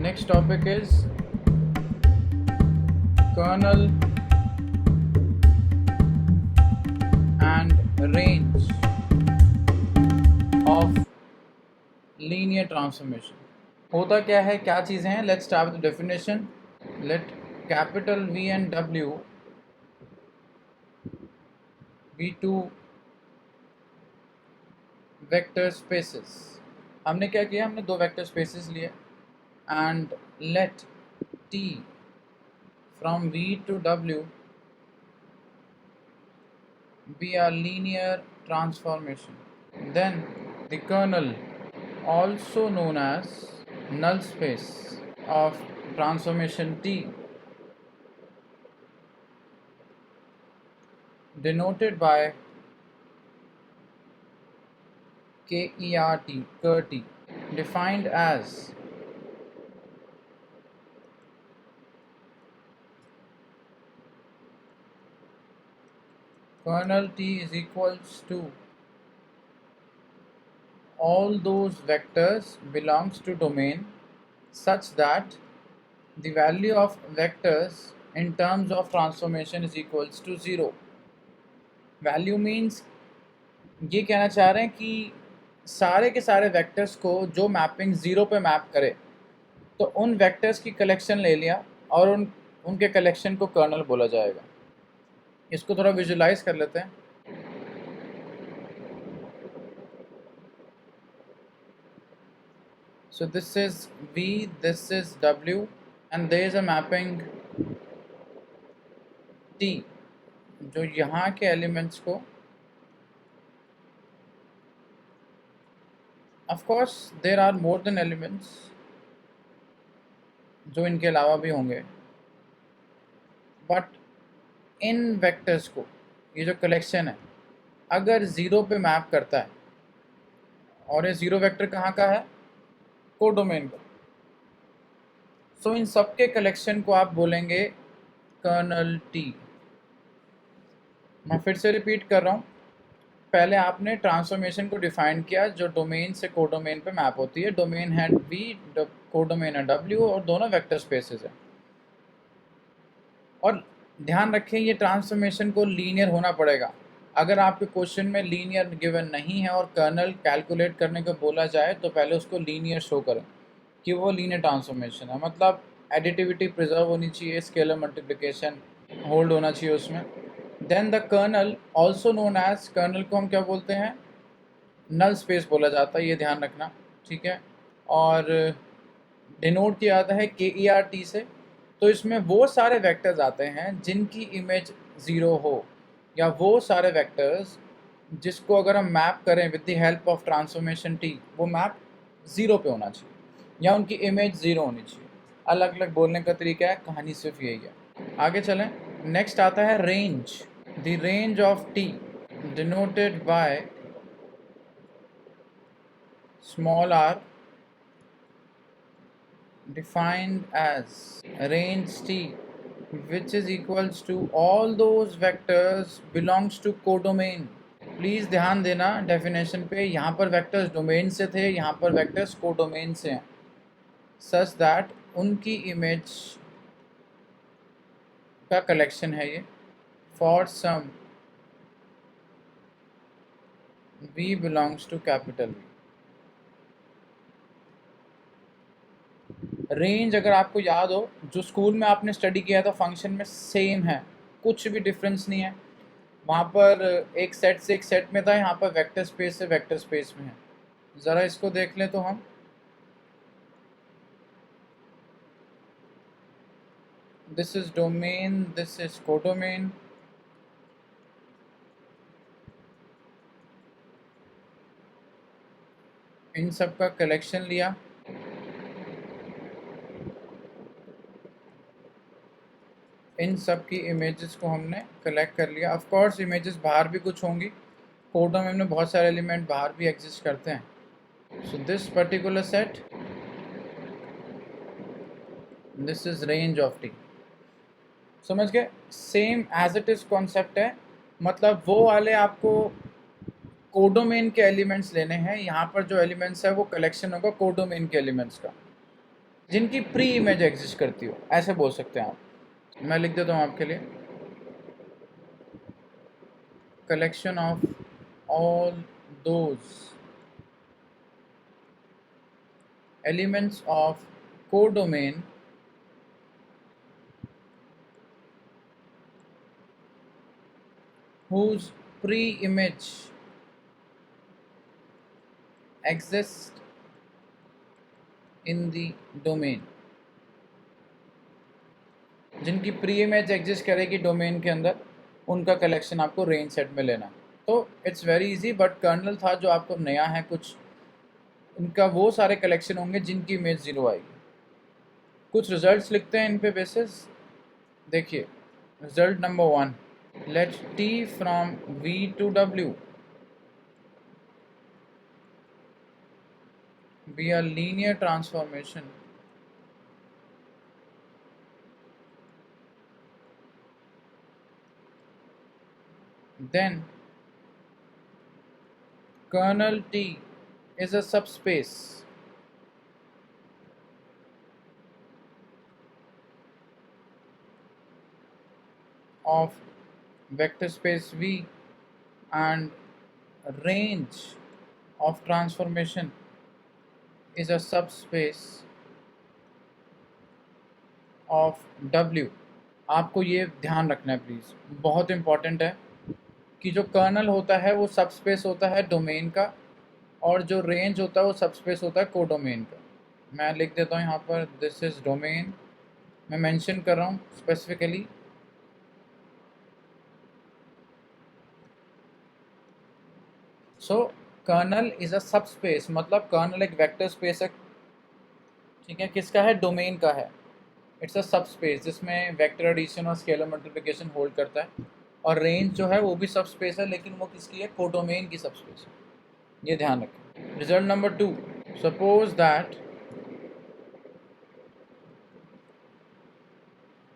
Next topic is kernel and range of linear transformation. होता क्या है, क्या चीज़ें हैं? Let's start with the definition. Let capital V and W be two vector spaces. हमने क्या किया? हमने दो वेक्टर स्पेसेस लिए and let T from V to W be a linear transformation. Then the kernel, also known as null space of transformation T, denoted by KERT, defined as kernel T is equals to all those vectors belongs to domain such that the value of vectors in terms of transformation is equals to 0. Value means ये कहना चाह रहे हैं कि सारे के सारे vectors को जो मैपिंग 0 पे मैप करे तो उन वेक्टर्स की कलेक्शन ले लिया और उनके कलेक्शन को कर्नल बोला जाएगा. इसको थोड़ा विजुलाइज कर लेते हैं. So this is V, this is W, and there is a mapping T जो यहाँ के एलिमेंट्स को, of course there are more than elements जो इनके अलावा भी होंगे, बट इन वेक्टर्स को, ये जो कलेक्शन है, अगर 0 पे मैप करता है, और ये 0 वेक्टर कहाँ का है? कोडोमेन का. सो इन सब के कलेक्शन को आप बोलेंगे कर्नल टी. मैं फिर से रिपीट कर रहा हूँ. पहले आपने ट्रांसफॉर्मेशन को डिफाइन किया जो डोमेन से कोडोमेन पे मैप होती है. डोमेन है V, कोडोमेन है W, और दोनों वेक्टर स्पेसेस हैं. और ध्यान रखें ये ट्रांसफॉर्मेशन को लीनियर होना पड़ेगा. अगर आपके क्वेश्चन में लीनियर गिवन नहीं है और कर्नल कैलकुलेट करने को बोला जाए तो पहले उसको लीनियर शो करें कि वो लीनियर ट्रांसफॉर्मेशन है. मतलब एडिटिविटी प्रिजर्व होनी चाहिए, स्केलर मल्टीप्लिकेशन होल्ड होना चाहिए उसमें. Then the kernel, also known as, kernel को हम क्या बोलते हैं? नल स्पेस बोला जाता है, ये ध्यान रखना, ठीक है. और डिनोट किया जाता है KERT से. तो इसमें वो सारे वेक्टर्स आते हैं जिनकी इमेज 0 हो, या वो सारे वेक्टर्स जिसको अगर हम मैप करें with the help of transformation T, वो मैप 0 पे होना चाहिए या उनकी इमेज 0 होनी चाहिए. अलग अलग बोलने का तरीका है, कहानी सिर्फ यही है. आगे चलें. नेक्स्ट आता है range. The range of T denoted by small r defined as range T which is equals to all those vectors belongs to codomain. Please ध्यान देना डेफिनेशन पे. यहाँ पर वेक्टर्स डोमेन से थे, यहाँ पर वेक्टर्स कोडोमेन से हैं, सच दैट उनकी इमेज का कलेक्शन है ये. For some V belongs to capital V. Range अगर आपको याद हो, जो स्कूल में आपने स्टडी किया था फंक्शन में, सेम है, कुछ भी डिफरेंस नहीं है. वहाँ पर एक सेट से एक सेट में था, यहाँ पर वेक्टर स्पेस से वेक्टर स्पेस में है. ज़रा इसको देख लें तो हम, this is domain, this is codomain. इन सब का कलेक्शन लिया, इन सब की इमेजेस को हमने कलेक्ट कर लिया. ऑफ कोर्स इमेजेस बाहर भी कुछ होंगी, कोडोमेन में बहुत सारे एलिमेंट बाहर भी एग्जिस्ट करते हैं. So this particular set, this is range of T. समझ गए? Same as it is concept है. मतलब वो वाले आपको कोडोमेन के एलिमेंट्स लेने हैं. यहाँ पर जो एलिमेंट्स है वो कलेक्शन होगा कोडोमेन के एलिमेंट्स का. जिनकी प्री इमेज एग्जिस्ट करती हो, ऐसे बोल सकते हैं आप। मैं लिख देता हूँ आपके लिए, collection of all those elements of codomain whose pre-image exists in the domain, जिनकी प्री इमेज एग्जिस्ट करेगी डोमेन के अंदर, उनका कलेक्शन आपको रेंज सेट में लेना। तो it's very easy, but kernel था जो आपको नया है कुछ, उनका वो सारे कलेक्शन होंगे जिनकी इमेज 0 आएगी। कुछ रिजल्ट्स लिखते हैं इन पे बेसिस। देखिए result number 1, let T from V to W be a linear transformation then kernel T is a subspace of vector space V and range of transformation is a subspace of W। आपको ये ध्यान रखना है please, बहुत important है कि जो colonel होता है वो सबस्पेस होता है डोमेन का, और जो रेंज होता है वो सबस्पेस होता है कोडोमेन का। मैं लिख देता हूँ यहाँ पर, दिस इज़ डोमेन, मैं मेंशन कर रहा हूँ specifically. So kernel is a subspace, मतलब कर्नल एक वेक्टर स्पेस है, ठीक है, किसका है, डोमेन का है। इट्स अ सबस्पेस जिसमें वेक्टर एडिशन और स्केलर मल्टीप्लिकेशन होल्ड करता है, और रेंज जो है वो भी सबस्पेस है, लेकिन वो किसकी है, कोडोमेन की सबस्पेस है। ये ध्यान रखें। Result number 2, suppose that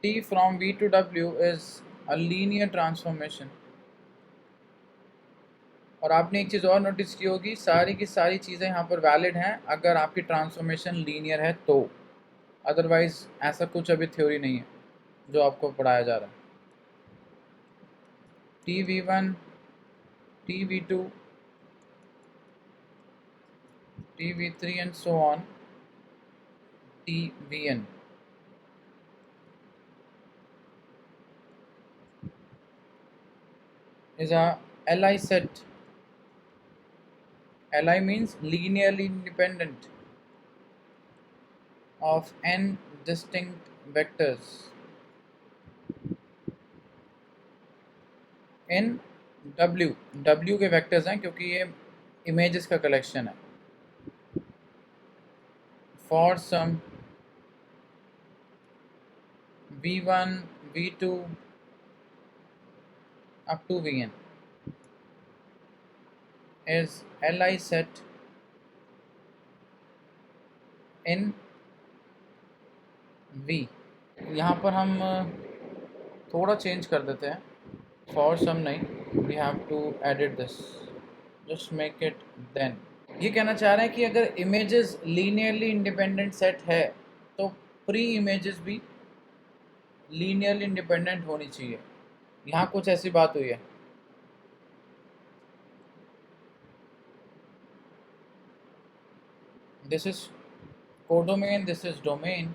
T from V to W is a linear transformation। और आपने एक चीज़ और नोटिस की होगी, सारी की सारी चीज़ें यहाँ पर वैलिड हैं अगर आपकी ट्रांसफॉर्मेशन लीनियर है तो, अदरवाइज ऐसा कुछ अभी थ्योरी नहीं है जो आपको पढ़ाया जा रहा है। TV1, TV2, TV3 and so on, TVN is a Li set. Li means linearly independent of n distinct vectors in W। W के वेक्टर्स हैं क्योंकि ये इमेजेस का कलेक्शन है। For some V1, V2 up to Vn is Li set in V। यहाँ पर हम थोड़ा चेंज कर देते हैं, फॉर सम नहीं, we have to edit this, just make it then. ये कहना चाह रहे हैं कि अगर इमेजेस लीनियरली इंडिपेंडेंट सेट है तो प्री इमेजेस भी लीनियरली इंडिपेंडेंट होनी चाहिए। यहाँ कुछ ऐसी बात हुई है। This is codomain, this is domain,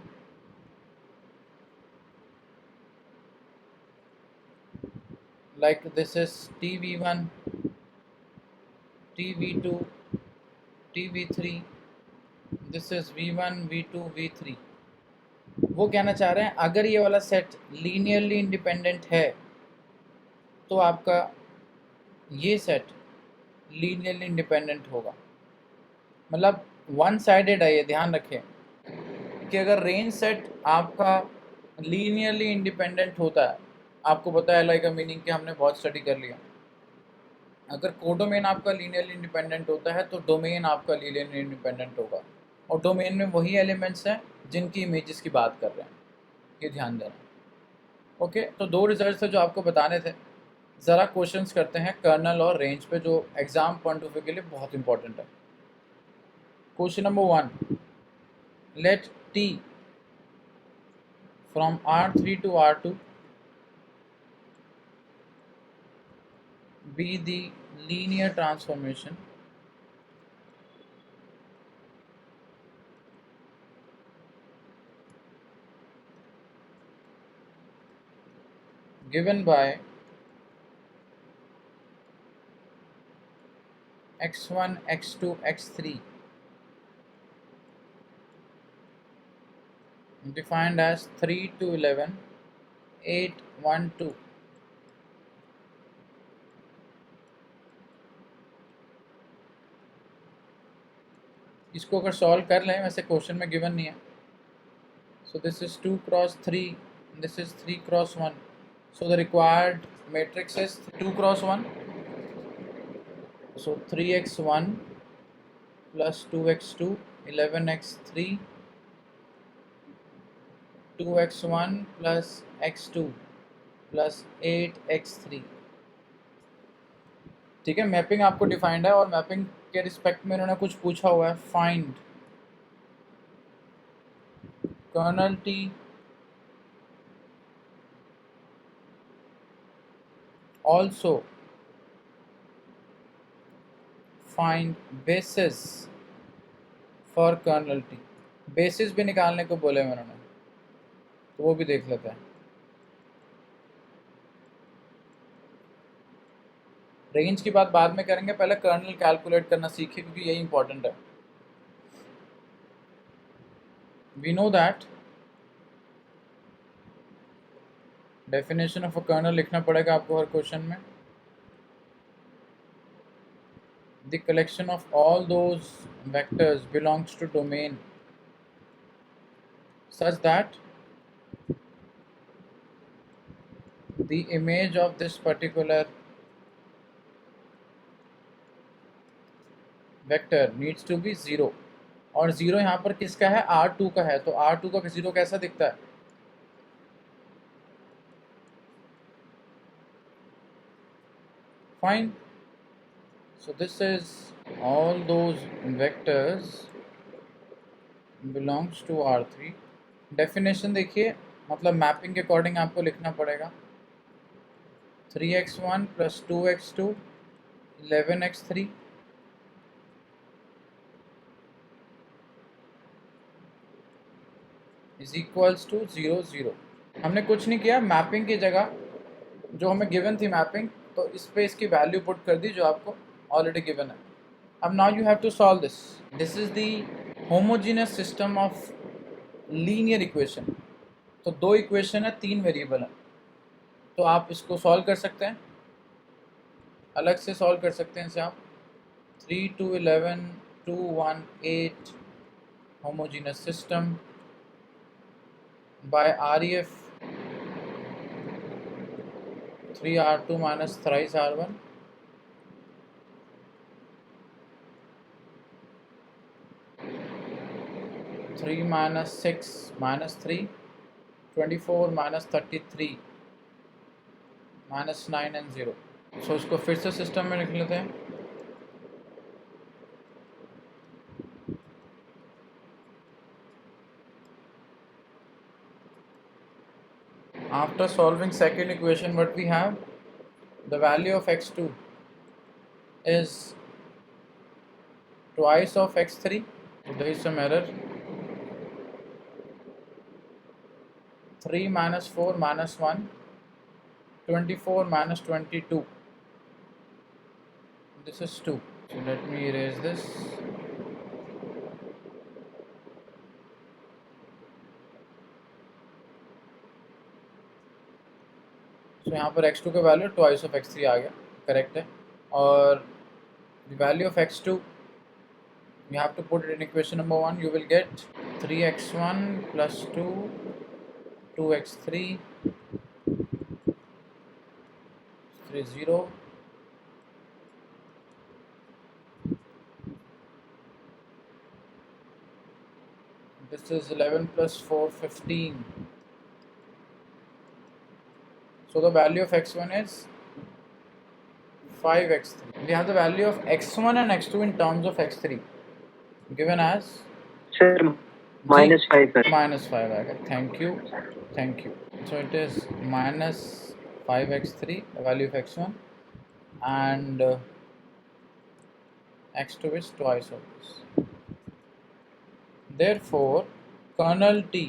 like this is TV1, TV2, TV3, this is V1, V2, V3। वो कहना चाह रहे हैं अगर ये वाला सेट लीनियरली इंडिपेंडेंट है तो आपका ये सेट लीनियरली इंडिपेंडेंट होगा, मतलब वन साइडेड है। ये ध्यान रखें कि अगर रेंज सेट आपका लीनियरली इंडिपेंडेंट होता है, आपको पता है लाइक का मीनिंग कि हमने बहुत स्टडी कर लिया। अगर कोडोमेन आपका लीनियरली इंडिपेंडेंट होता है तो डोमेन आपका लीनियरली इंडिपेंडेंट होगा, और डोमेन में वही एलिमेंट्स हैं जिनकी इमेजेस की बात कर रहे हैं, ये ध्यान देना। ओके, तो दो रिजल्ट थे जो आपको बताने थे। ज़रा क्वेश्चंस करते हैं कर्नल और रेंज पे, जो एग्ज़ाम पॉइंट ऑफ व्यू के लिए बहुत इंपॉर्टेंट है। Question number 1, let t from R3 to R2 be the linear transformation given by x1, x2, x3 defined as 3 to 11, 8, 1, 2. इसको अगर सॉल्व कर लें, वैसे क्वेश्चन में गिवन नहीं है. So this is 2 cross 3, this is 3 cross 1. So the required matrix is 2 cross 1. So 3x1 plus 2x2, 11x3, 2x1 plus x2 plus 8x3. ठीक है, मैपिंग आपको डिफाइंड है और मैपिंग के रिस्पेक्ट में इन्होंने कुछ पूछा हुआ है. Find kernel T also find basis for kernel T. Basis भी निकालने को बोले उन्होंने, तो वो भी देख लेते हैं. रेंज की बात बाद में करेंगे, पहले कर्नल कैलकुलेट करना सीखिए क्योंकि यही इंपॉर्टेंट है. We know that definition of a kernel लिखना पड़ेगा आपको हर क्वेश्चन में. The collection of all those vectors belongs to domain such that the image of this particular vector needs to be 0. और 0 यहाँ पर किसका है? R2 का है. तो R2 का 0 कैसा दिखता है? Fine. So this is all those vectors belongs to R3. Definition देखिए, मतलब मैपिंग के अकॉर्डिंग आपको लिखना पड़ेगा. 3x1 plus 2x2, 11x3 is equals to 0, 0. हमने कुछ नहीं किया, मैपिंग की जगह जो हमें गिवन थी मैपिंग, तो इस पे इसकी वैल्यू पुट कर दी जो आपको ऑलरेडी गिवन है. अब now you have to solve this. This is the homogeneous system of linear equation. तो 2 इक्वेशन है, 3 वेरिएबल है, तो आप इसको सॉल्व कर सकते हैं, अलग से सॉल्व कर सकते हैं इसे आप. 3 to 11, 2, 1, 8 homogeneous system by REF 3R2 minus thrice R1 3 minus 6 minus 3 24 minus 33 minus 9 and 0. So इसको फिर से सिस्टम में लिख लेते हैं. After solving second equation, what we have, the value of x2 is twice of x3. So there is some error. 3 minus 4 minus 1, 24 minus 22. This is 2. So let me erase this. So यहाँ पर x2 का value twice of x3 आ गया, correct है. और the value of x2 you have to put it in equation number 1. You will get 3x1 plus 2, 2x3, 3, 0. This is 11 plus 4, 15. So the value of x1 is 5x3. We have the value of x1 and x2 in terms of x3 given as Sir, -5 है। -5 आएगा। Thank you, thank you. So it is -5x3 the value of x1 and x2 is twice of this. Therefore kernel T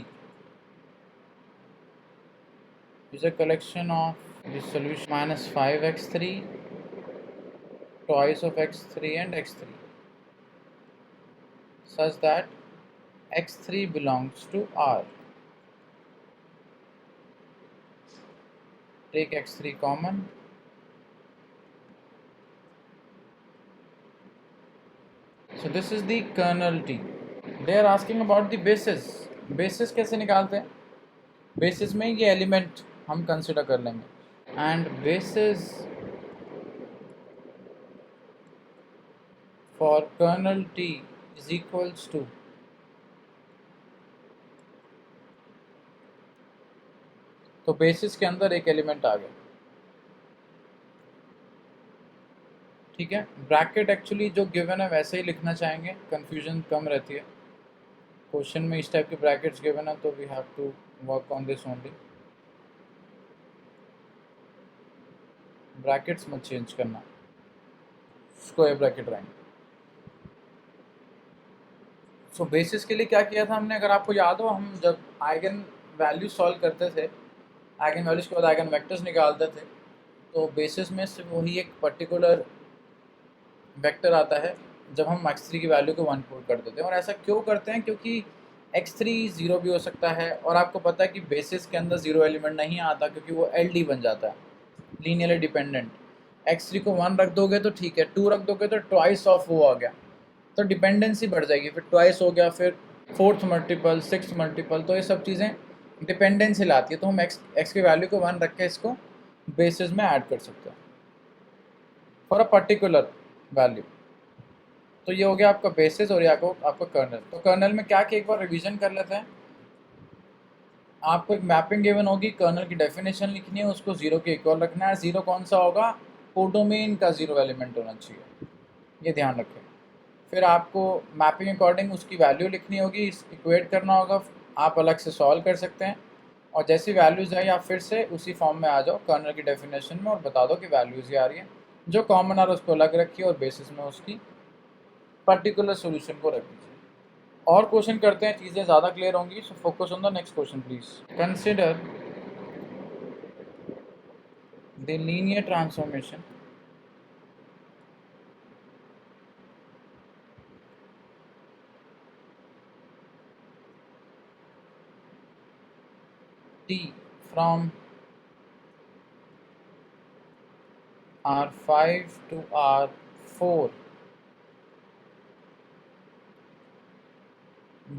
is a collection of the solution -5x3 twice of x3 and x3 such that x3 belongs to R. Take x3 common. So this is the kernel T. They are asking about the basis. Basis कैसे निकालते हैं? Basis में ये element हम consider कर लेंगे and basis for kernel T is equals to तो basis के अंदर एक एलिमेंट आ गया, ठीक है। ब्रैकेट एक्चुअली जो गिवन है वैसे ही लिखना चाहेंगे, कंफ्यूजन कम रहती है। क्वेश्चन में इस टाइप के ब्रैकेट्स गिवन है तो we have to work on this only. Brackets मत चेंज करना, स्क्वायर ब्रैकेट रहेंगे। सो बेसिस के लिए क्या किया था हमने, अगर आपको याद हो, हम जब आइगन वैल्यू सॉल्व करते थे, आइगन वैल्यूज के बाद आइगन वेक्टर्स निकालते थे, तो बेसिस में सिर्फ वही एक पर्टिकुलर वेक्टर आता है जब हम x3 की वैल्यू को 1 पुट कर देते हैं। और ऐसा क्यों करते हैं, क्योंकि x3 0 भी हो सकता है और आपको पता है कि बेसिस के अंदर 0 एलिमेंट नहीं आता क्योंकि वो LD बन जाता है, लीनियरली डिपेंडेंट। x3 को 1 रख दोगे तो ठीक है, 2 रख दोगे तो ट्वाइस ऑफ वो आ गया, तो डिपेंडेंसी बढ़ जाएगी, फिर ट्वाइस हो गया, फिर फोर्थ मल्टीपल, सिक्स मल्टीपल, तो ये सब चीज़ें डिपेंडेंसी लाती है। तो हम x की वैल्यू को 1 रख के इसको बेसिस में ऐड कर सकते हैं फॉर अ पर्टिकुलर वैल्यू। तो ये हो गया आपका बेसिस और ये आपका कर्नल। तो कर्नल में क्या कि एक बार रिवीजन कर लेते हैं। आपको एक मैपिंग गिवन होगी, कर्नल की डेफिनेशन लिखनी है, उसको 0 के इक्वल रखना है। 0 कौन सा होगा, कोडोमेन का 0 एलिमेंट होना चाहिए, ये ध्यान रखें। फिर आपको मैपिंग अकॉर्डिंग उसकी वैल्यू लिखनी होगी, इक्वेट करना होगा। आप अलग से सॉल्व कर सकते हैं और जैसी वैल्यूज़ आई आप फिर से उसी फॉर्म में आ जाओ कर्नल की डेफिनेशन में और बता दो कि वैल्यूज़ ही आ रही है। जो कॉमन आ रहा है उसको अलग रखिए और बेसिस में उसकी पर्टिकुलर सोल्यूशन को रख दीजिए। और क्वेश्चन करते हैं, चीज़ें ज़्यादा क्लियर होंगी। So focus on the next question please. Consider the linear transformation T from R5 to R4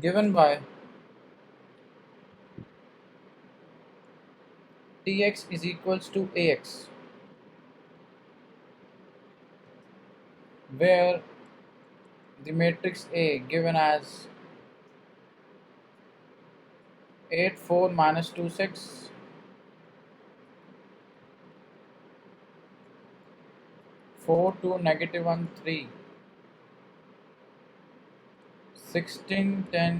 given by Tx is equals to Ax, where the matrix A given as 8 4 minus 2 6 4 2 negative 1 3 16 10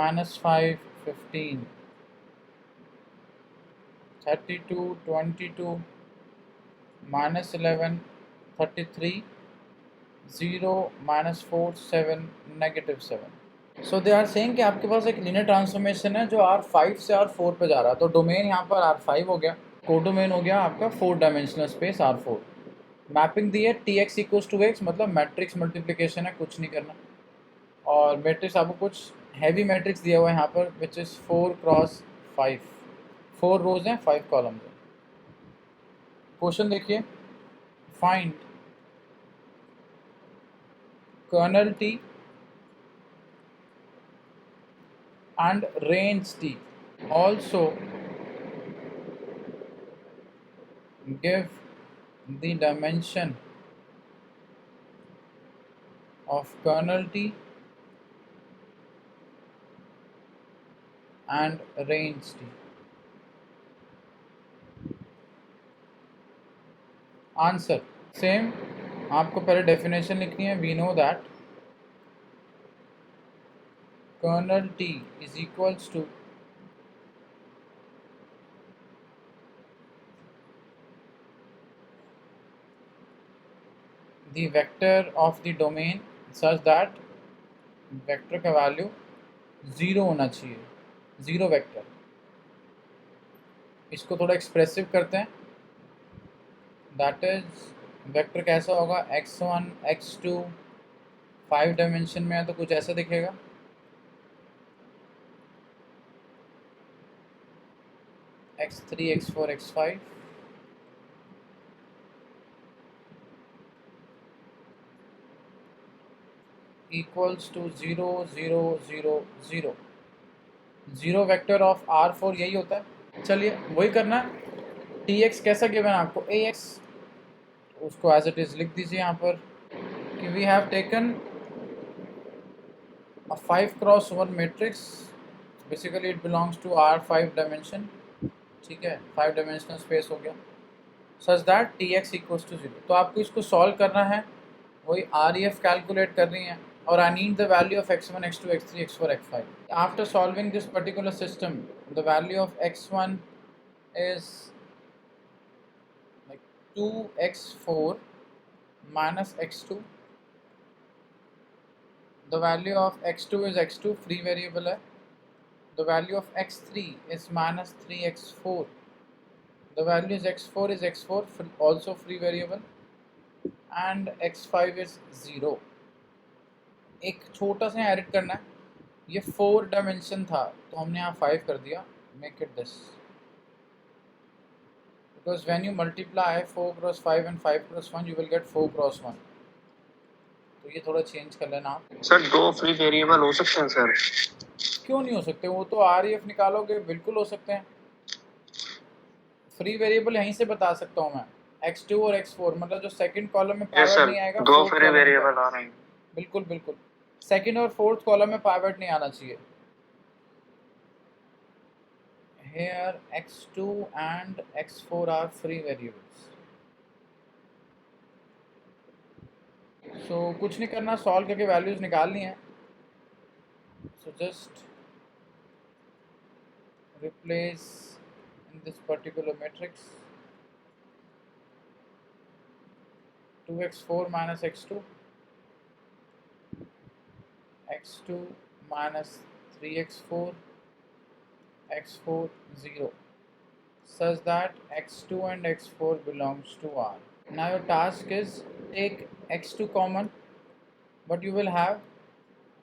minus 5 15 32 22 minus 11 33 0 minus 4 7 negative 7। So they are saying कि आपके पास एक linear transformation है जो R5 से R4 पे जा रहा है। तो डोमेन यहाँ पर R5 हो गया, कोडोमेन हो गया आपका 4 डायमेंशनल स्पेस R4। मैपिंग दी है Tx इक्वल्स टू x, मतलब मैट्रिक्स मल्टीप्लिकेशन है, कुछ नहीं करना। और मैट्रिक्स आपको कुछ हैवी मैट्रिक्स दिया हुआ है यहाँ पर विच इज़ 4 क्रॉस 5, 4 रोज हैं 5 कॉलम्स हैं। क्वेश्चन देखिए, find kernel T and range T. Also give the dimension of kernel T and range T. Answer same, आपको पहले डेफिनेशन लिखनी है। We know that kernel t is equals to the vector of the domain such that vector का value 0 होना चाहिए, 0 vector. इसको थोड़ा expressive करते हैं, दैट इज वेक्टर कैसा होगा, x1 x2 5 डायमेंशन में है तो कुछ ऐसा दिखेगा, x3 x4 x5 equals to 0 0 0 0, 0 vector of R4 यही होता है। चलिए वही करना है। Tx कैसा गिवन है आपको, Ax, उसको एज इट इज लिख दीजिए यहाँ पर कि we have taken a 5x1 matrix, basically it belongs to R5 dimension, ठीक है, 5 डायमेंशनल स्पेस हो गया, such that Tx equals to 0। तो आपको इसको सॉल्व करना है, वही REF कैलकुलेट करनी है, और I need the value of x1 x2 x3 x4 x5. After solving this particular system, the value of x1 is like 2x4 minus x2, the value of x2 is x2, free variable है, the value of x3 is minus 3x4, the value is x4 also free variable, and x5 is 0। एक छोटा सा edit करना है, ये 4 dimension था तो हमने यहाँ 5 कर दिया, make it this, because when you multiply 4 cross 5 and 5 cross 1 you will get 4 cross 1, तो ये थोड़ा चेंज कर लेना आप। सर 2 फ्री वेरिएबल हो सकते हैं सर? क्यों नहीं हो सकते, वो तो REF निकालोगे बिल्कुल हो सकते हैं। फ्री वेरिएबल यहीं से बता सकता हूँ मैं, x2 और x4, मतलब जो सेकंड कॉलम में पावर नहीं आएगा, 2 फ्री वेरिएबल आ रहे हैं। बिल्कुल बिल्कुल, सेकंड और फोर्थ कॉलम में पावर नहीं आना चाहिए। Here x2 and x4 are free variables, so कुछ नहीं करना, सॉल्व करके वैल्यूज निकालनी है। So just replace in this particular matrix 2x4 minus x2, x2 minus 3x4, x4 0, such that x2 and x4 belongs to R. Now your task is take x2 common, but you will have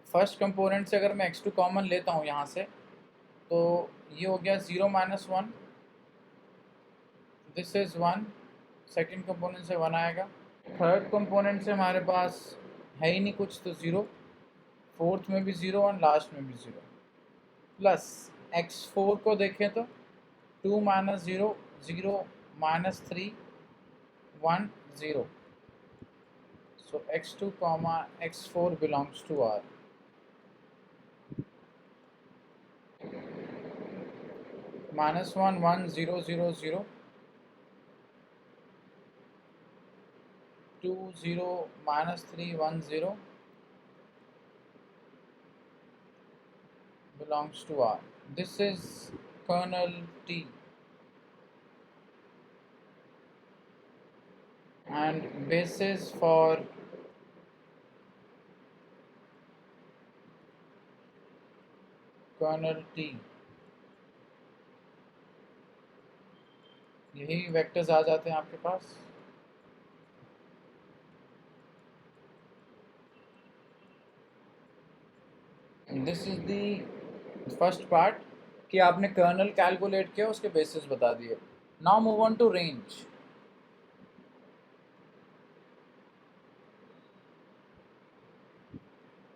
first component से अगर मैं x2 common लेता हूँ यहाँ से, तो ये हो गया 0 minus 1, this is 1, second component से 1 आएगा, थर्ड कंपोनेंट से हमारे पास है ही नहीं कुछ तो 0, फोर्थ में भी 0 और लास्ट में भी 0, प्लस x4 को देखें तो 2 minus 0 0 minus 3 1 0, so x2 comma x4 belongs to R। minus 1 1 0 0 0 2 0 minus 3 1 0 belongs to R. This is kernel T, and basis for kernel T, यही वेक्टर्स आ जाते हैं आपके पास। This is the first part कि आपने कर्नल कैलकुलेट किया, उसके बेसिस बता दिए। Now move on to range.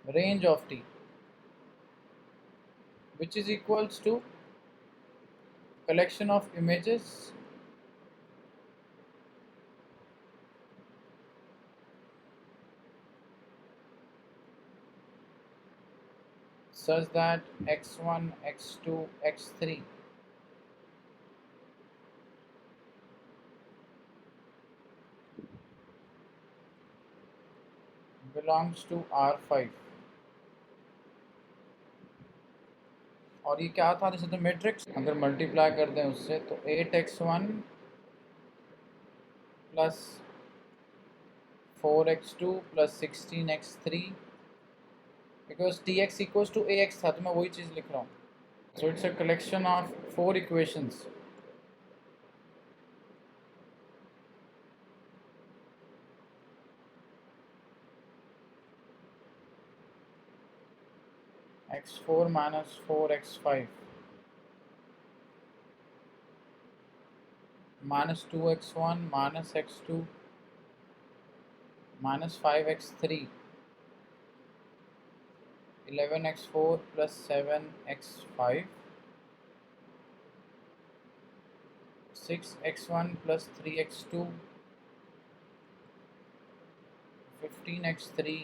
range of T, which is equals to collection of images such that x1 x2 x3 belongs to R5, और ये क्या था, जैसे तो मैट्रिक्स अगर मल्टीप्लाई कर दें उससे तो 8x1 plus 4x2 plus 16x3 because tx equals to ax था, तो मैं वही चीज़ लिख रहा हूँ. So it's a collection of 4 equations. x4 minus 4x5 minus 2x1 minus x2 minus 5x3 11x4 plus 7x5 6x1 plus 3x2 15x3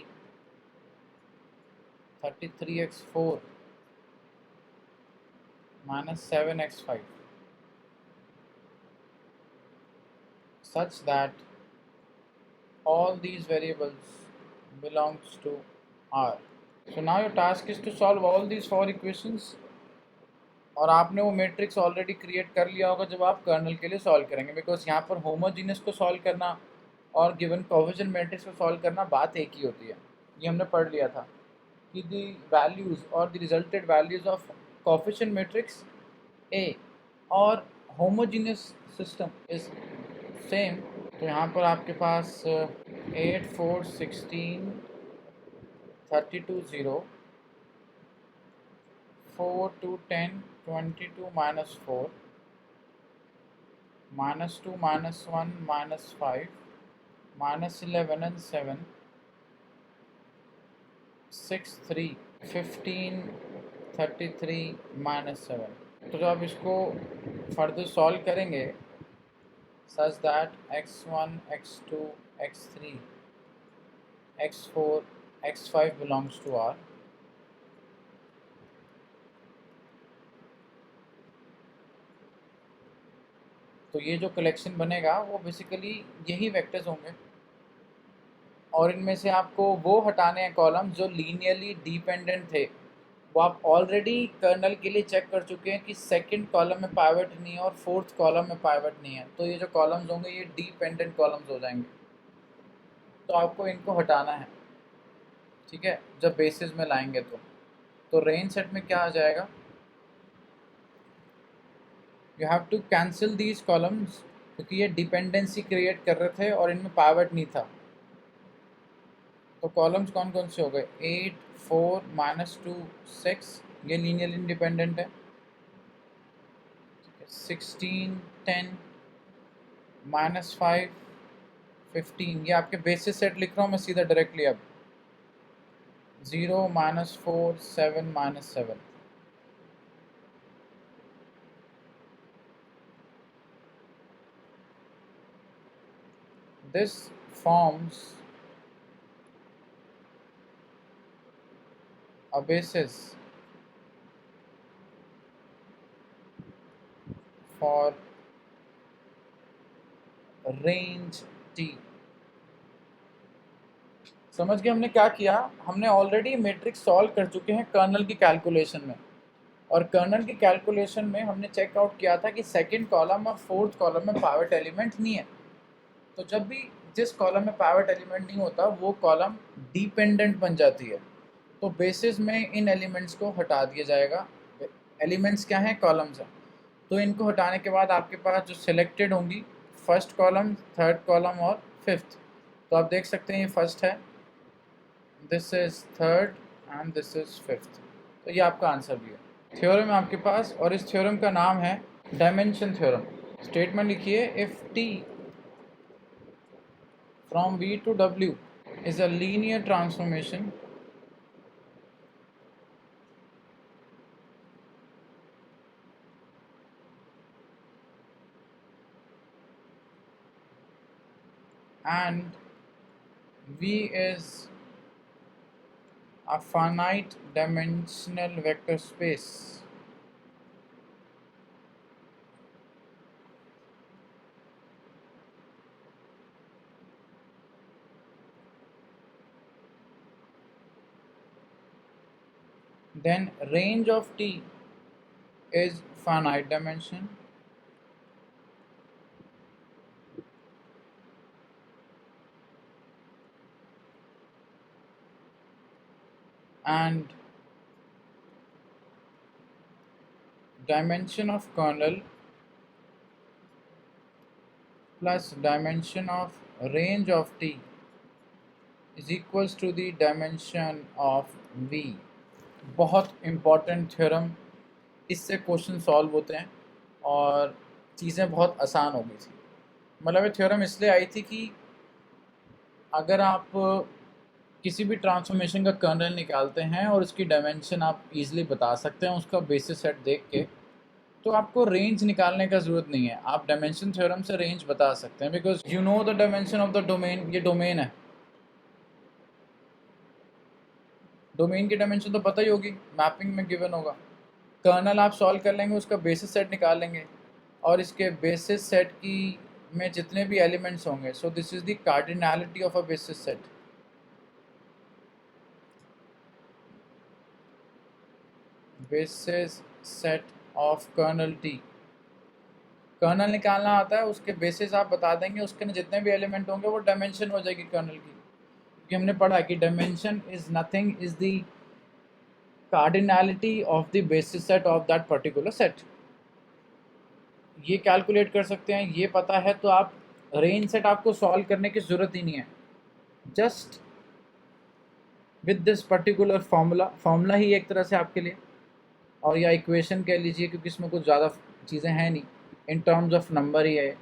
33x4 minus 7x5 such that all these variables belongs to R. So now your task is to solve all these 4 equations. और आपने वो matrix already create कर लिया होगा जब आप colonel के लिए सॉल्व करेंगे, बिकॉज यहाँ पर होमोजीनियस को सॉल्व करना और गिवन कोएफिशिएंट मैट्रिक्स को सॉल्व करना बात एक ही होती है. ये हमने पढ़ लिया था कि द वैल्यूज और the resulted values of coefficient matrix A और होमोजीनियस सिस्टम इज सेम. तो यहाँ पर आपके पास 8 4 16 32 0 4 2 10 22 minus 4 minus 2 minus 1 minus 5 minus 11 and 7 6 3 15 33 minus 7. तो जब आप इसको फर्दर सॉल्व करेंगे such that x1 x2 x3 x4 x5 belongs to R. तो ये जो कलेक्शन बनेगा वो बेसिकली यही वेक्टर्स होंगे और इनमें से आपको वो हटाने हैं कॉलम जो लीनियरली डिपेंडेंट थे. वो आप ऑलरेडी कर्नल के लिए चेक कर चुके हैं कि सेकंड कॉलम में पाइवट नहीं है और फोर्थ कॉलम में पाइवट नहीं है. तो ये जो कॉलम्स होंगे ये डिपेंडेंट कॉलम्स हो जाएंगे. तो आपको इनको हटाना है, ठीक है, जब बेसिस में लाएंगे तो रेंज सेट में क्या आ जाएगा, you have to cancel these columns क्योंकि ये डिपेंडेंसी क्रिएट कर रहे थे और इनमें पाइवट नहीं था. तो कॉलम्स कौन कौन से हो गए, 8 4 माइनस 2 6 ये लीनियर इंडिपेंडेंट है. 16 10 माइनस 5 15 ये आपके बेसिस सेट लिख रहा हूँ मैं सीधा डायरेक्टली. अब 0 minus 4 7 minus 7. This forms a basis for range T. समझ गए हमने क्या किया, हमने ऑलरेडी मैट्रिक्स सॉल्व कर चुके हैं कर्नल की कैलकुलेशन में. और कर्नल की कैलकुलेशन में हमने चेकआउट किया था कि सेकंड कॉलम और फोर्थ कॉलम में पाइवट एलिमेंट नहीं है. तो जब भी जिस कॉलम में पाइवट एलिमेंट नहीं होता वो कॉलम डिपेंडेंट बन जाती है. तो बेसिस में इन एलिमेंट्स को हटा दिया जाएगा. एलिमेंट्स क्या हैं, कॉलम्स हैं. तो इनको हटाने के बाद आपके पास जो सिलेक्टेड होंगी फर्स्ट कॉलम, थर्ड कॉलम और फिफ्थ. तो आप देख सकते हैं ये फर्स्ट है, this is third and this is fifth. तो ये आपका आंसर भी है. थ्योरम है आपके पास और इस थ्योरम का नाम है डायमेंशन थ्योरम. स्टेटमेंट लिखिए, if T from V to W is a linear transformation and V is a finite dimensional vector space, then range of T is finite dimension and dimension of kernel plus dimension of range of T is equals to the dimension of V। बहुत important theorem, इससे question solve होते हैं और चीज़ें बहुत आसान हो गई थी। मतलब ये थ्योरम इसलिए आई थी कि अगर आप किसी भी ट्रांसफॉर्मेशन का कर्नल निकालते हैं और उसकी डायमेंशन आप इजीली बता सकते हैं उसका बेसिस सेट देख के, तो आपको रेंज निकालने का ज़रूरत नहीं है। आप डायमेंशन थ्योरम से रेंज बता सकते हैं, because you know the dimension of the domain. ये डोमेन है, डोमेन की डायमेंशन तो पता ही होगी, मैपिंग में गिवन होगा। कर्नल आप सॉल्व कर लेंगे, उसका बेसिस सेट निकाल लेंगे और इसके बेसिस सेट की में जितने भी एलिमेंट्स होंगे, so this is the cardinality of a basis set. Basis set of kernel T, kernel निकालना आता है, उसके बेसिस आप बता देंगे, उसके जितने भी एलिमेंट होंगे वो डायमेंशन हो जाएगी कर्नल की। क्योंकि हमने पढ़ा कि dimension is nothing is the cardinality of the basis set of that particular set. ये कैलकुलेट कर सकते हैं, ये पता है, तो आप रेंज सेट आपको सॉल्व करने की ज़रूरत ही नहीं है। Just with this particular formula ही एक तरह से आपके लिए, और या इक्वेशन कह लीजिए, क्योंकि इसमें कुछ ज़्यादा चीज़ें हैं नहीं, इन टर्म्स ऑफ नंबर ही है।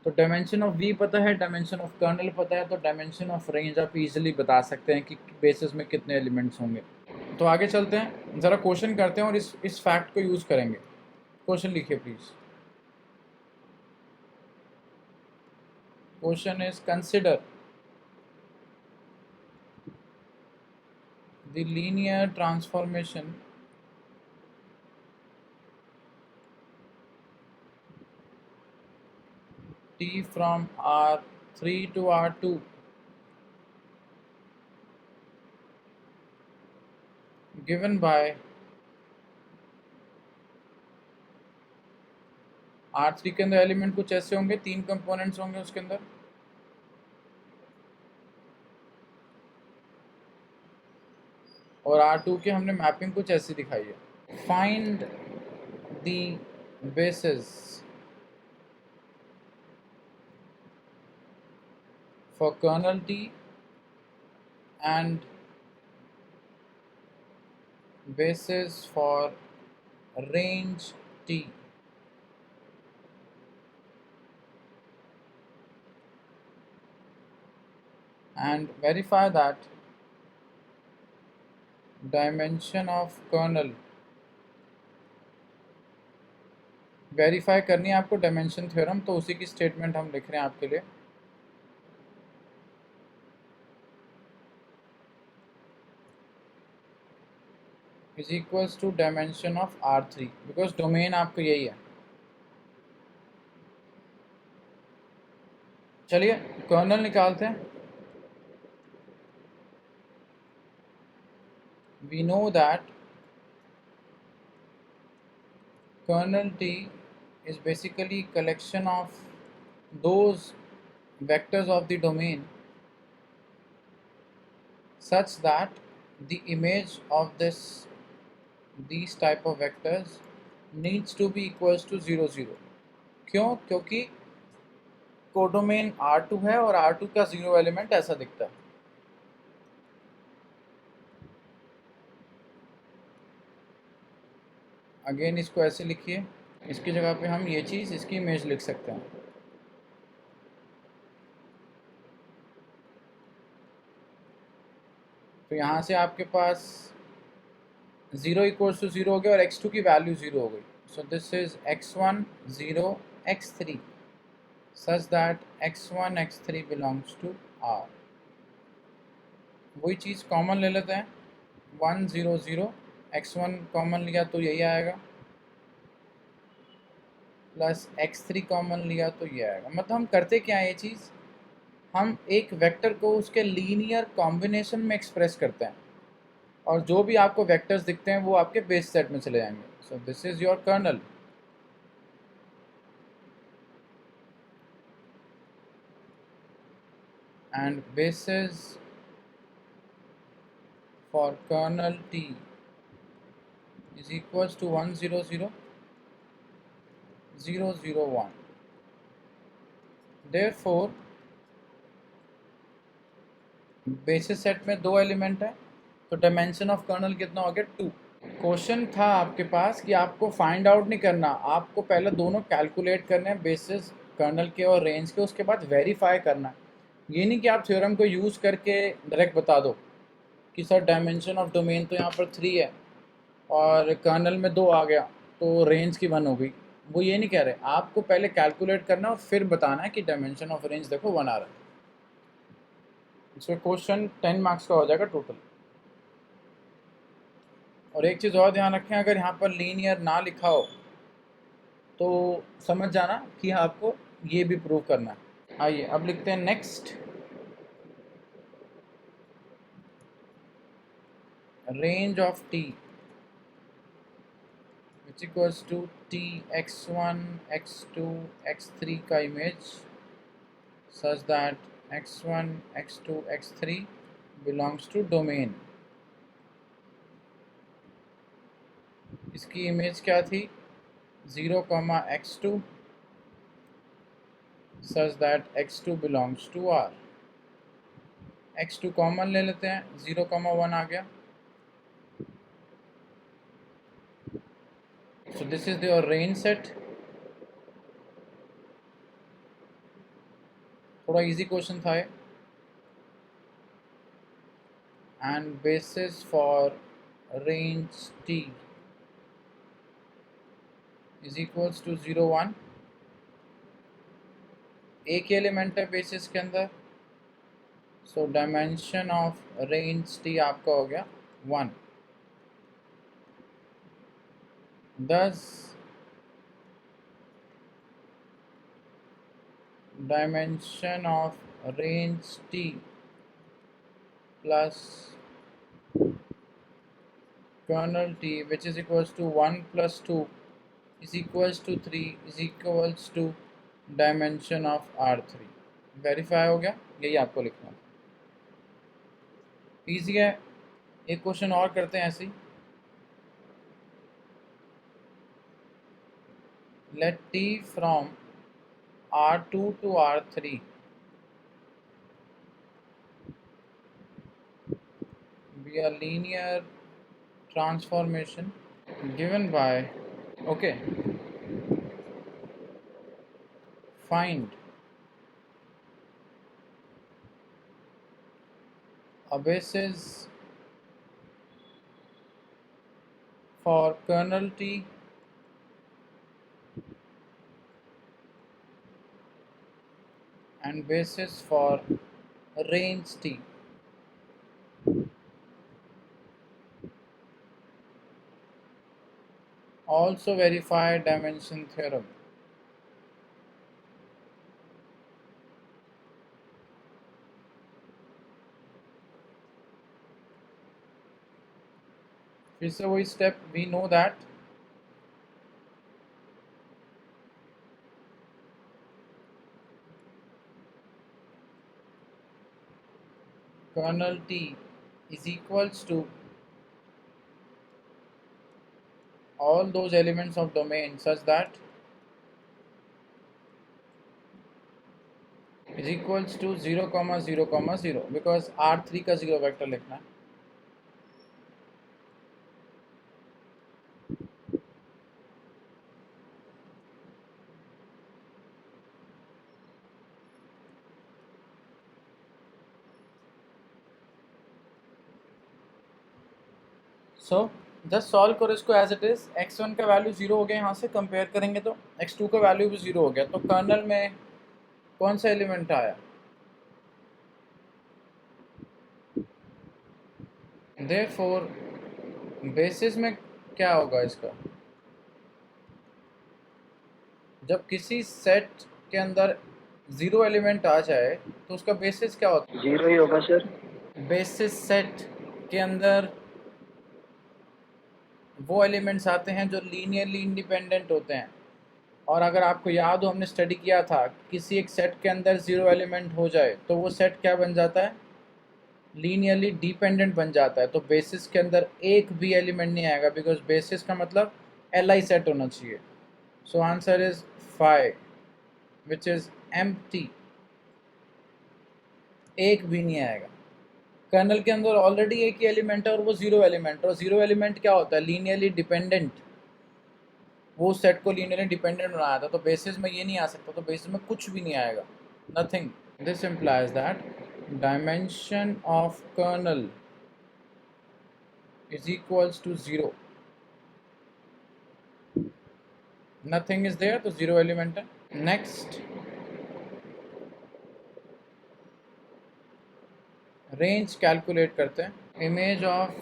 तो डायमेंशन ऑफ वी पता है, डायमेंशन ऑफ कर्नल पता है, तो डायमेंशन ऑफ रेंज आप इजीली बता सकते हैं कि बेसिस में कितने एलिमेंट्स होंगे। तो आगे चलते हैं, ज़रा क्वेश्चन करते हैं और इस फैक्ट को यूज़ करेंगे। क्वेश्चन लिखिए please. Question is consider the linear transformation T from R3 to R2 given by R3 के अंदर एलिमेंट कुछ ऐसे होंगे, 3 कंपोनेंट्स होंगे उसके अंदर, और R2 के हमने मैपिंग कुछ ऐसी दिखाई है। Find the basis for kernel T and basis for range T, and verify that dimension of kernel, verify करनी है आपको डायमेंशन थ्योरम, तो उसी की स्टेटमेंट हम लिख रहे हैं आपके लिए। Is equals to dimension of R3, because domain आपको यही है। चलिए कर्नल निकालते हैं। We know that kernel T is basically collection of those vectors of the domain such that the image of these type of vectors needs to be equals to 0 0। क्यों? क्योंकि codomain R2 है और R2 का 0 element ऐसा दिखता है। Again इसको ऐसे लिखिए, इसकी जगह पे हम ये चीज़, इसकी इमेज लिख सकते हैं। तो यहाँ से आपके पास 0 इक्वल्स टू 0 हो गया और x2 की वैल्यू 0 हो गई। So this is x1 0 x3 such that x1 x3 belongs to R। वही चीज़ कॉमन ले लेते हैं, 1 0 0, x1 कॉमन लिया तो यही आएगा, प्लस x3 कॉमन लिया तो ये आएगा। मतलब हम करते क्या है, ये चीज़ हम एक वेक्टर को उसके लीनियर कॉम्बिनेशन में एक्सप्रेस करते हैं, और जो भी आपको वेक्टर्स दिखते हैं वो आपके बेस सेट में चले जाएंगे। So this is your kernel. And basis for kernel T is equals to 100,001. Therefore basis set में 2 एलिमेंट है, तो डायमेंशन ऑफ कर्नल कितना हो गया 2। क्वेश्चन था आपके पास कि आपको फाइंड आउट नहीं करना, आपको पहले दोनों कैलकुलेट करने हैं बेसिस कर्नल के और रेंज के, उसके बाद वेरीफाई करना है। ये नहीं कि आप थ्योरम को यूज़ करके डायरेक्ट बता दो कि सर डायमेंशन ऑफ डोमेन तो यहाँ पर 3 है और कर्नल में 2 आ गया तो रेंज की 1 हो गई। वो ये नहीं कह रहे, आपको पहले कैलकुलेट करना और फिर बताना है कि डायमेंशन ऑफ रेंज देखो 1 आ रहा है। इसमें क्वेश्चन 10 मार्क्स का हो जाएगा टोटल। और एक चीज़ और ध्यान रखें, अगर यहाँ पर लीनियर ना लिखा हो तो समझ जाना कि आपको ये भी प्रूव करना है। आइए अब लिखते हैं next. Range of T which equals to T x1 x2 x3 का image such that x1 x2 x3 belongs to domain. इसकी इमेज क्या थी 0, x2 such that x2 belongs to R। x2 common ले लेते हैं, 0, 1 आ गया। So this is your range set। थोड़ा easy question था ये। And basis for range T is equals to 0, 1। एक ही एलिमेंट है बेसिस के अंदर, so dimension of range T आपका हो गया 1। Thus dimension of range T plus kernel T which is equals to 1 plus 2 is equals to 3 is equals to dimension of R3। Verify हो गया, यही आपको लिखना है। ईजी है। एक क्वेश्चन और करते हैं ऐसे ही। let T from R2 to R3 be a linear transformation given by okay find a basis for kernel T and basis for range T। Also verify dimension theorem। फिर से वही step, we know that kernel T is equals to all those elements of domain such that is equals to 0, 0, 0 because R3 का 0 vector लिखना है। So just solve करो इसको as it is. x1 का value 0 हो गया, यहाँ से कंपेयर करेंगे तो x2 का वैल्यू भी 0 हो गया, तो कर्नल में कौन सा एलिमेंट आया? देयरफॉर बेसिस में क्या होगा इसका? जब किसी सेट के अंदर 0 एलिमेंट आ जाए तो उसका बेसिस क्या होता है? 0 ही होगा सर। बेसिस सेट के अंदर वो एलिमेंट्स आते हैं जो लीनियरली इंडिपेंडेंट होते हैं। और अगर आपको याद हो, हमने स्टडी किया था, किसी एक सेट के अंदर 0 एलिमेंट हो जाए तो वो सेट क्या बन जाता है, लीनियरली डिपेंडेंट बन जाता है। तो बेसिस के अंदर एक भी एलिमेंट नहीं आएगा, बिकॉज बेसिस का मतलब Li सेट होना चाहिए। So answer is 5 which is empty, एक भी नहीं आएगा। कर्नल के अंदर ऑलरेडी एक ही एलिमेंट है और वो 0 एलिमेंट, और 0 एलिमेंट क्या होता है, लीनियरली डिपेंडेंट। वो सेट को लीनियरली डिपेंडेंट बनाया था, तो बेसिस में ये नहीं आ सकता, तो बेसिस में कुछ भी नहीं आएगा, nothing. This implies that dimension of kernel is equals to 0, nothing is there, तो 0 एलिमेंट है। नेक्स्ट, रेंज कैलकुलेट करते हैं। Image of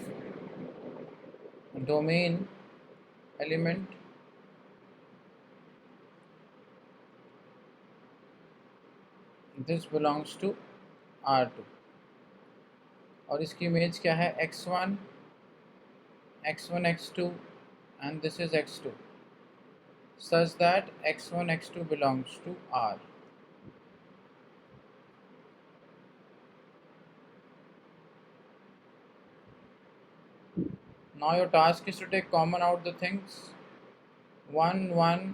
domain element this belongs to R2, और इसकी इमेज क्या है, x1 x2 and this is x2, such that x1 x2 belongs to R. Now your task is to take common out the things 1 1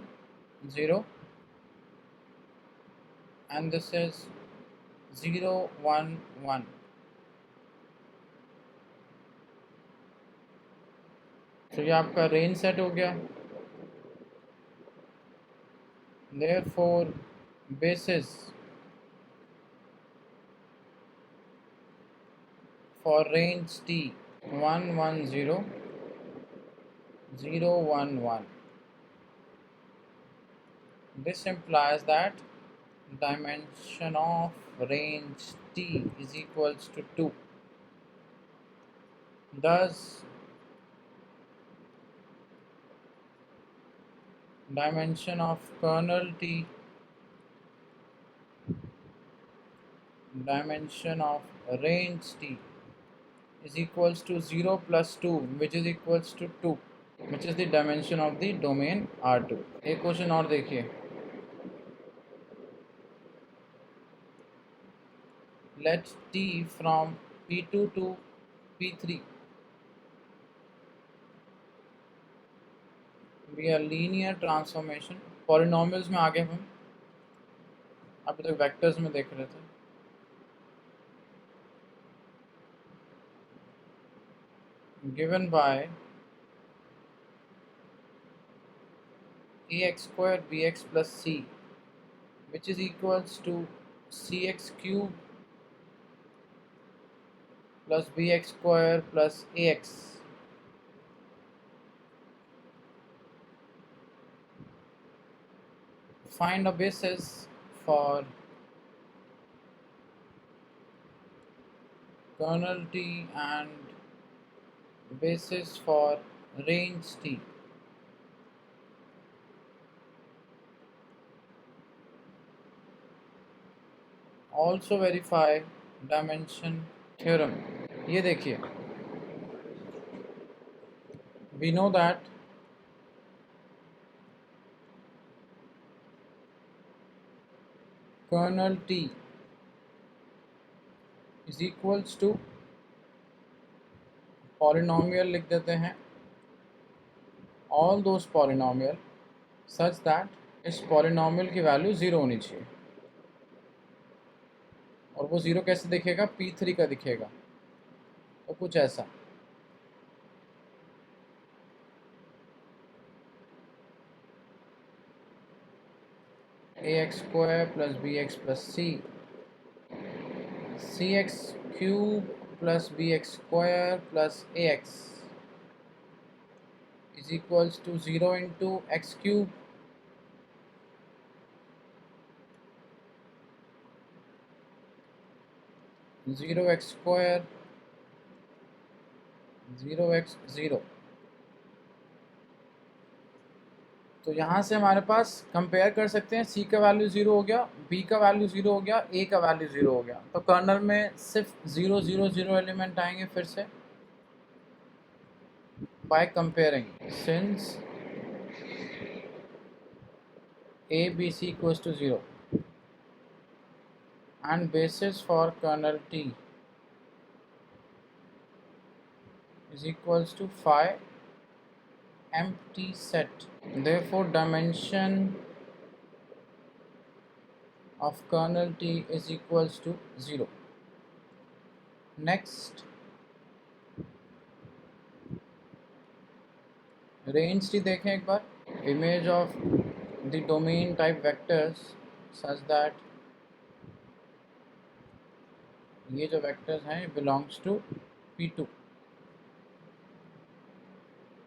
0 and this is 0 1 1. तो ये आपका range set हो गया। Therefore basis for range T 1 1 0 0 1 1. This implies that dimension of range T is equals to 2. Thus dimension of kernel T, dimension of range T is equals to 0 plus 2, which is equals to 2, which is the dimension of the domain R2. एक question और देखिए, let T from P2 to P3 be a linear transformation. Polynomials में आगे हम अभी तक vectors में देख रहे थे। Given by ax square bx plus c, which is equals to cx cube plus bx square plus ax. Find a basis for kernel T and basis for range T. Also verify dimension theorem. ये देखिए, we know that kernel T is equals to polynomial, लिख देते हैं, all those polynomial such that इस polynomial की value 0 होनी चाहिए। और वो 0 कैसे दिखेगा, P3 का दिखेगा, तो कुछ ऐसा। ax square plus bx plus c, cx cube plus bx square plus ax is equals to 0 into x cube zero x square 0x 0। तो यहाँ से हमारे पास कंपेयर कर सकते हैं, c का वैल्यू 0 हो गया, b का वैल्यू 0 हो गया, a का वैल्यू 0 हो गया। तो कर्नल में सिर्फ 0 0 0 एलिमेंट आएंगे फिर से। by comparing, since a b c equals to 0 and basis for kernel T is equals to phi empty set. Therefore, dimension of kernel T is equals to 0. Next, range T देखें एक बार. Image of the domain type vectors such that ये जो vectors हैं belongs to P2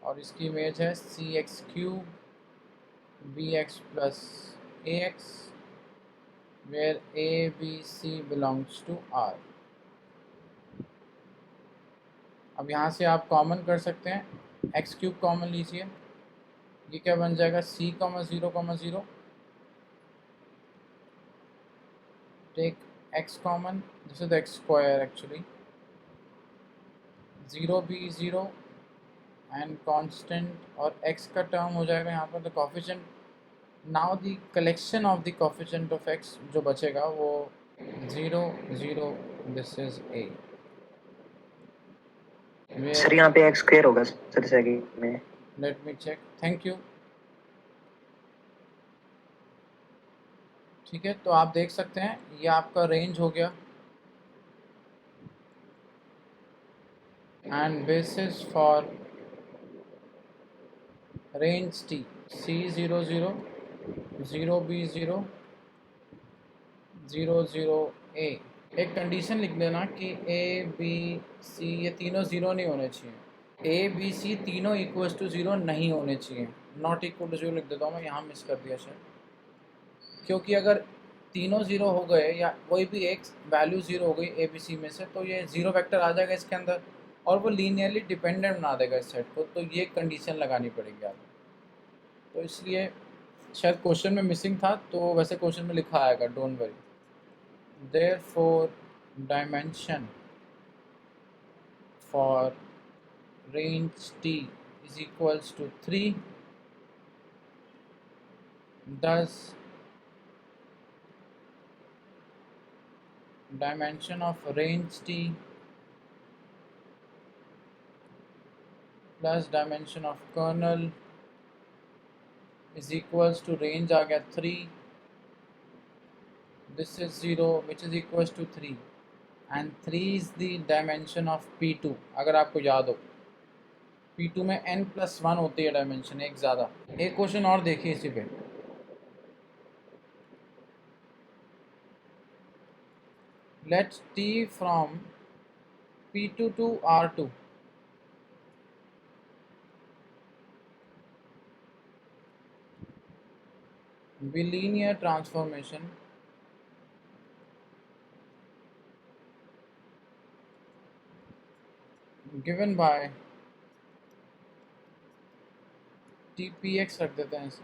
और इसकी image है cx cube bx plus ax where a b c belongs to R. अब यहाँ से आप कॉमन कर सकते हैं, एक्स क्यूब कॉमन लीजिए, ये क्या बन जाएगा c, 0, 0, take x common, this is x square actually, 0 b 0 and constant और x का टर्म हो जाएगा यहाँ पर the coefficient. Now the collection of the coefficient of x जो बचेगा वो 0, 0, दिस इज a. सर यहाँ पे x स्क्वायर होगा सर सेकंड में. Let me check. Thank you. ठीक है, तो आप देख सकते हैं ये आपका रेंज हो गया and basis for range T C00, 0B0, 00A. एक कंडीशन लिख लेना कि A, B, C ये तीनों ज़ीरो नहीं होने चाहिए. A, B, C तीनों इक्वल्स टू ज़ीरो नहीं होने चाहिए. नॉट इक्वल टू ज़ीरो लिख देता हूँ मैं, यहाँ मिस कर दिया शायद, क्योंकि अगर तीनों ज़ीरो हो गए या कोई भी एक वैल्यू ज़ीरो हो गई ए बी सी में से तो ये ज़ीरो वेक्टर आ जाएगा इसके अंदर और वो लीनियरली डिपेंडेंट बना देगा इस सेट को. तो ये कंडीशन लगानी पड़ेगी आपको. तो इसलिए शायद क्वेश्चन में मिसिंग था, तो वैसे क्वेश्चन में लिखा आएगा, don't worry. Therefore, dimension for range T is equals to 3. Thus, dimension of range T plus dimension of kernel is equals to range आ गया 3. This is 0 which is equals to 3 and 3 is the dimension of P2. अगर आपको याद हो P2 में n+1 होती है dimension, एक ज़्यादा. एक क्वेश्चन और देखिए इसी पे. Let T from P2 to R2 be linear transformation given by TPX रख देते हैं इसे.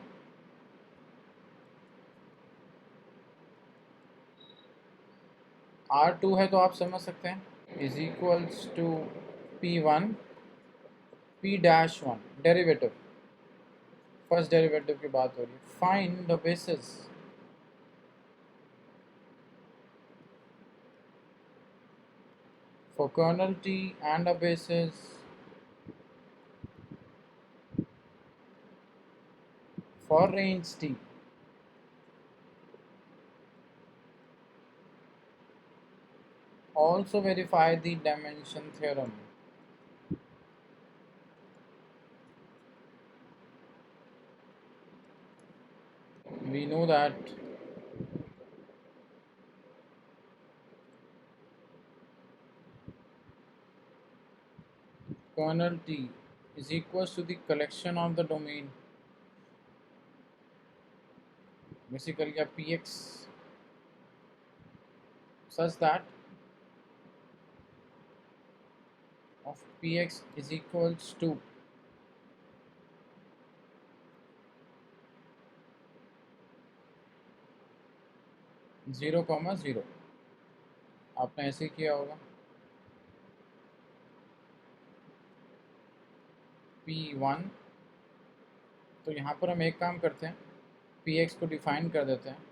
R2 है तो आप समझ सकते हैं is equals to P1 P-1 derivative, first derivative की बात हो रही है. Find the basis for kernel T and a basis for range T. Also verify the dimension theorem. We know that kernel T is equals to the collection of the domain, basically a Px, such that of Px is equals to zero comma zero. आपने ऐसे किया होगा. P1, तो यहाँ पर हम एक काम करते हैं, Px को डिफाइन कर देते हैं,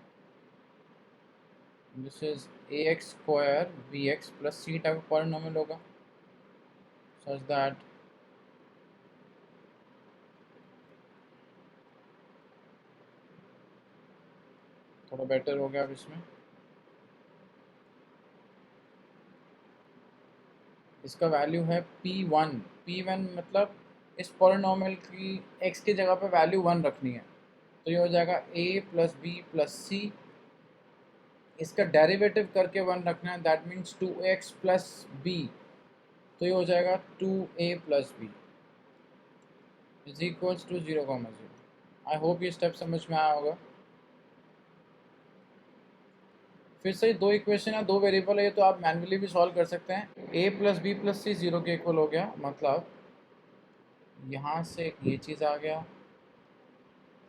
this is ax square bx plus c type of polynomial होगा, सच दैट थोड़ा बेटर हो गया अब इसमें। इसका वैल्यू है P1, P1 मतलब इस पॉलिनोमियल की x की जगह पे वैल्यू 1 रखनी है, तो ये हो जाएगा a प्लस बी प्लस सी, इसका डेरिवेटिव करके 1 रखना है, that means 2x plus B, तो ये हो जाएगा 2a plus B is equals to 0,0। I hope ये स्टेप समझ में आया होगा। फिर से दो इक्वेशन है, दो वेरिएबल है, ये तो आप मैन्युअली भी सॉल्व कर सकते हैं। a प्लस बी प्लस सी 0 के इक्वल हो गया, मतलब यहाँ से ये चीज़ आ गया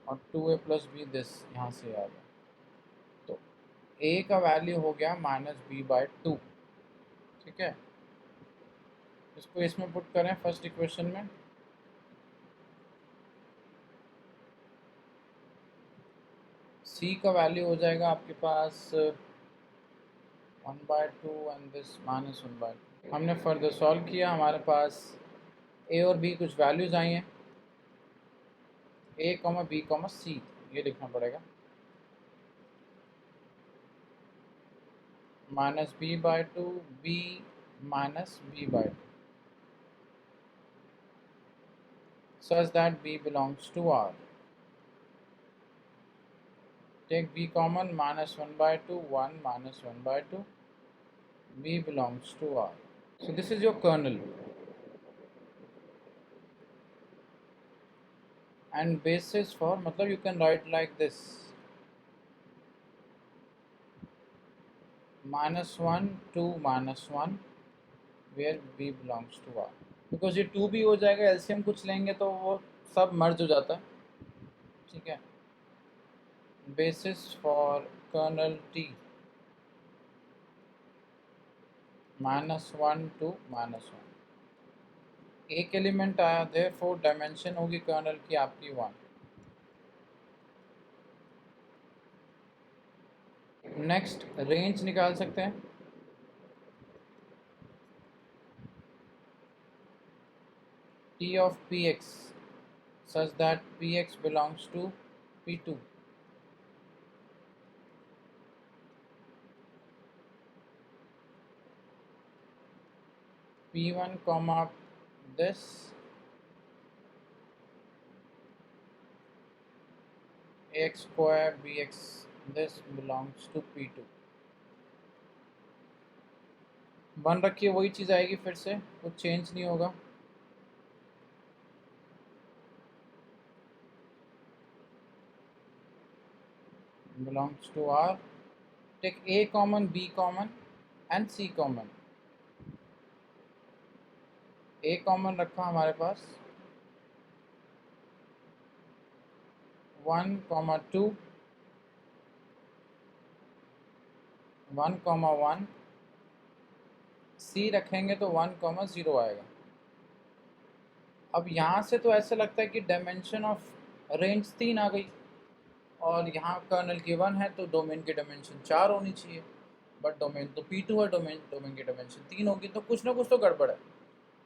और 2a प्लस बी दिस यहाँ से आ गया, तो a का वैल्यू हो गया -b/2। ठीक है, इसको इसमें पुट करें फर्स्ट इक्वेशन में, c का वैल्यू हो जाएगा आपके पास 1/2 एंड दिस -1/2। हमने फर्दर सॉल्व किया, हमारे पास a और b कुछ वैल्यूज आई हैं, a, b, c, ये लिखना पड़ेगा, -b/2 b -b/2 such that b belongs to R. Take b common, -1/2 1 -1/2, b belongs to R. So this is your kernel, and basis for मतलब you can write like this, -1 2 -1 where b belongs to R, because ये 2 भी हो जाएगा, LCM कुछ लेंगे तो वो सब मर्ज हो जाता है। ठीक है, basis for kernel T -1 to -1, एक एलिमेंट आया, देयरफॉर डायमेंशन होगी कर्नल की आपकी 1। नेक्स्ट रेंज निकाल सकते हैं, T of Px such that Px belongs to P2, P1 comma this ax square bx this belongs to P2। 1 रखिए, वही चीज़ आएगी, फिर से कुछ चेंज नहीं होगा। belongs to R, take A common, B common and C common। A common रखा हमारे पास, 1, 2 1, 1, C रखेंगे तो 1, 0 आएगा। अब यहाँ से तो ऐसा लगता है कि डायमेंशन ऑफ रेंज 3 आ गई, और यहाँ कर्नल की 1 है तो डोमेन की डायमेंशन 4 होनी चाहिए, बट डोमेन तो P2 है, डोमेन की डायमेंशन 3 होगी, तो कुछ ना कुछ तो गड़बड़ है।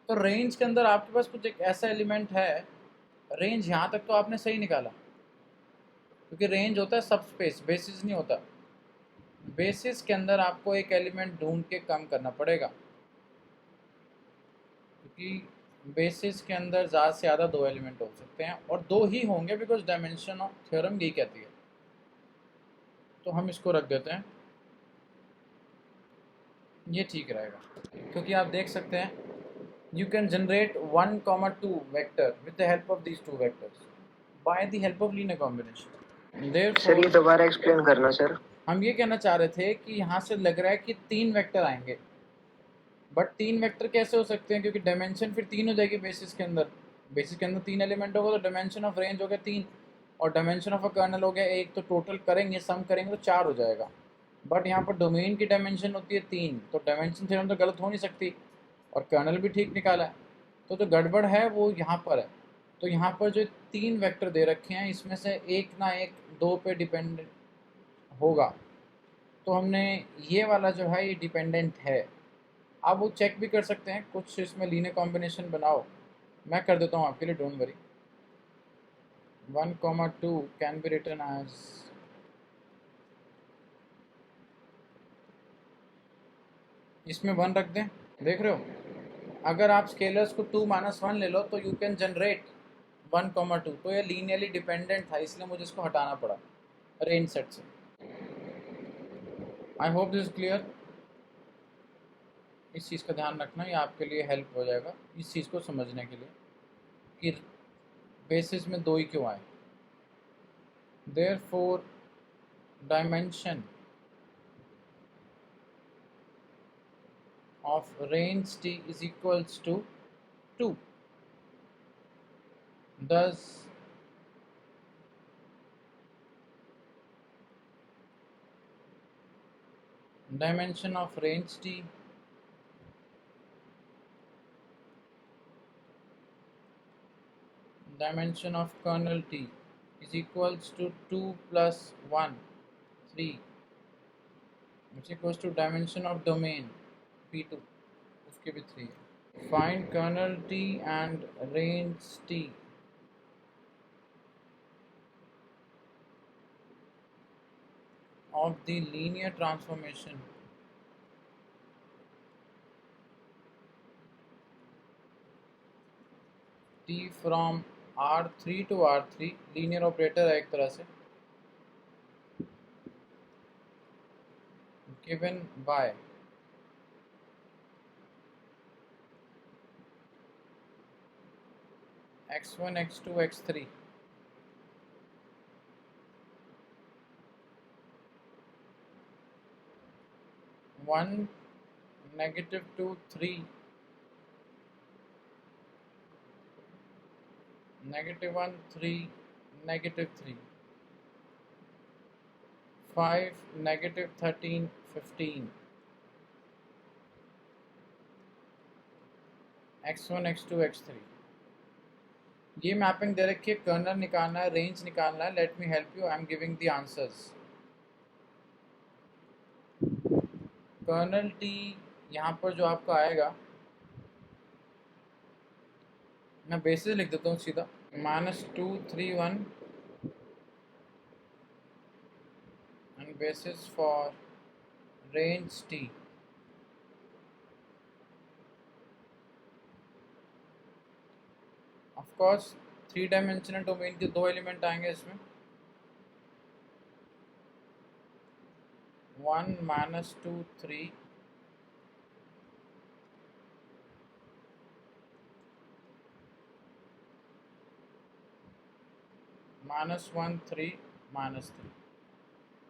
तो रेंज के अंदर आपके पास कुछ एक ऐसा एलिमेंट है, रेंज यहाँ तक तो आपने सही निकाला, क्योंकि रेंज होता है सब स्पेस, बेसिस नहीं होता। बेसिस के अंदर आपको एक एलिमेंट ढूंढ के कम करना पड़ेगा, क्योंकि बेसिस के अंदर ज़्यादा से ज़्यादा 2 एलिमेंट हो सकते हैं, और 2 ही होंगे, बिकॉज डायमेंशन ऑफ थ्योरम यही कहती है। तो हम इसको रख देते हैं, ये ठीक रहेगा, क्योंकि आप देख सकते हैं you can generate 1, 2 vector with the help of these 2 vectors by the help of linear combination। Therefore, sir ये दोबारा एक्सप्लेन करना सर। हम ये कहना चाह रहे थे कि यहाँ से लग रहा है कि 3 वेक्टर आएंगे, बट 3 वेक्टर कैसे हो सकते हैं, क्योंकि डायमेंशन फिर 3 हो जाएगी बेसिस के अंदर। बेसिस के अंदर 3 एलिमेंट होगा तो डायमेंशन ऑफ रेंज हो गया 3, और डायमेंशन ऑफ अ कर्नल हो गया 1, तो टोटल करेंगे, सम करेंगे तो 4 हो जाएगा। बट यहाँ पर डोमेन की डायमेंशन होती है 3, तो डायमेंशन थ्योरम तो गलत हो नहीं सकती, और कर्नल भी ठीक निकाला है। तो जो गड़बड़ है वो यहाँ पर है, तो यहाँ पर जो 3 वेक्टर दे रखे हैं इसमें से एक ना एक 2 पे डिपेंडेंट होगा, तो हमने ये वाला जो है ये डिपेंडेंट है। आप वो चेक भी कर सकते हैं, कुछ इसमें लीनियर कॉम्बिनेशन बनाओ, मैं कर देता हूँ आपके लिए, don't worry. 1, 2 can be written as, इसमें 1 रख दें, देख रहे हो। अगर आप स्केलर्स को 2 - 1 ले लो तो यू कैन जनरेट 1, 2। तो ये लीनियरली डिपेंडेंट था, इसलिए मुझे इसको हटाना पड़ा रेंज सेट से। I hope this is clear. इस चीज़ का ध्यान रखना, ये आपके लिए हेल्प हो जाएगा इस चीज़ को समझने के लिए कि बेसिस में 2 ही क्यों आए। Therefore dimension of range t is equals to 2. Thus dimension of range t dimension of kernel t is equals to 2 plus 1, 3, which equals to dimension of domain p2, उसके भी 3 है। Find kernel t and range t of the linear transformation t from R3 to R3, linear operator है एक तरह से, given by x1, x2, x3, (1, -2, 3, -1, 3, -3, 5, -13, 15, x1, x2, x3। ये mapping दे रखी है, कर्नल निकालना है, रेंज निकालना है। Let me help you, I am giving the answers. Kernel T यहाँ पर जो आपका आएगा, मैं बेसिस लिख देता हूँ सीधा, -2, 3, 1 and basis for range t of course 3 dimensional domain के 2 एलिमेंट आएंगे इसमें, 1, -2, 3, -1, 3, -3।